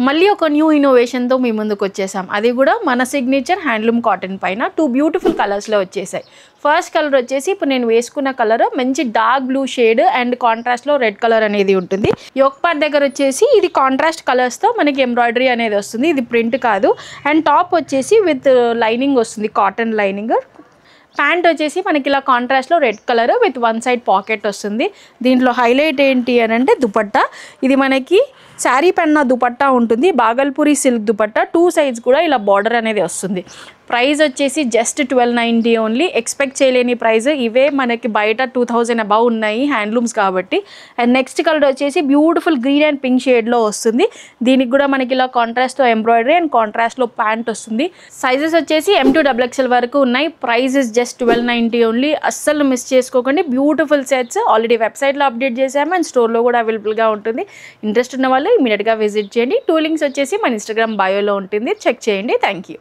మళ్ళీ ఒక న్యూ ఇన్నోవేషన్తో మీ ముందుకు వచ్చేసాం. అది కూడా మన సిగ్నేచర్ హ్యాండ్లూమ్ కాటన్ పైన 2 బ్యూటిఫుల్ కలర్స్లో వచ్చేసాయి. ఫస్ట్ కలర్ వచ్చేసి ఇప్పుడు నేను వేసుకున్న కలర్ మంచి డార్క్ బ్లూ షేడ్ అండ్ కాంట్రాస్ట్లో రెడ్ కలర్ అనేది ఉంటుంది. యోక్ పార్ట్ దగ్గర వచ్చేసి ఇది కాంట్రాస్ట్ కలర్స్తో మనకి ఎంబ్రాయిడరీ అనేది వస్తుంది. ఇది ప్రింట్ కాదు. అండ్ టాప్ వచ్చేసి విత్ లైనింగ్ వస్తుంది, కాటన్ లైనింగ్. ప్యాంట్ వచ్చేసి మనకి ఇలా కాంట్రాస్ట్లో red colour with 1 side pocket వస్తుంది. దీంట్లో హైలైట్ ఏంటి అని అంటే దుపట్టా. ఇది మనకి శారీ పైన దుపట్టా ఉంటుంది, బాగల్పూరి సిల్క్ దుపట్టా. 2 సైడ్స్ కూడా ఇలా బార్డర్ అనేది వస్తుంది. ప్రైస్ వచ్చేసి జస్ట్ 1290 ఓన్లీ. ఎక్స్పెక్ట్ చేయలేని ప్రైస్. ఇవే మనకి బయట 2000 అబౌవ్ ఉన్నాయి హ్యాండ్లూమ్స్ కాబట్టి. అండ్ నెక్స్ట్ కలర్ వచ్చేసి బ్యూటిఫుల్ గ్రీన్ అండ్ పింక్ షేడ్లో వస్తుంది. దీనికి కూడా మనకి ఇలా కాంట్రాస్ట్తో ఎంబ్రాయిడరీ అండ్ కాంట్రాస్ట్లో ప్యాంట్ వస్తుంది. సైజెస్ వచ్చేసి M2 XXL వరకు ఉన్నాయి. Price is just 1290 only. అస్సలు మిస్ చేసుకోకండి. బ్యూటిఫుల్ సెట్స్ ఆల్రెడీ వెబ్సైట్లో అప్డేట్ చేసాము అండ్ స్టోర్లో కూడా అవైలబుల్గా ఉంటుంది. ఇంట్రెస్ట్ ఉన్న వాళ్ళు ఇమీడియట్గా విజిట్ చేయండి. 2 లింక్స్ వచ్చేసి మన ఇన్స్టాగ్రామ్ బయోలో ఉంటుంది, చెక్ చేయండి. Thank you.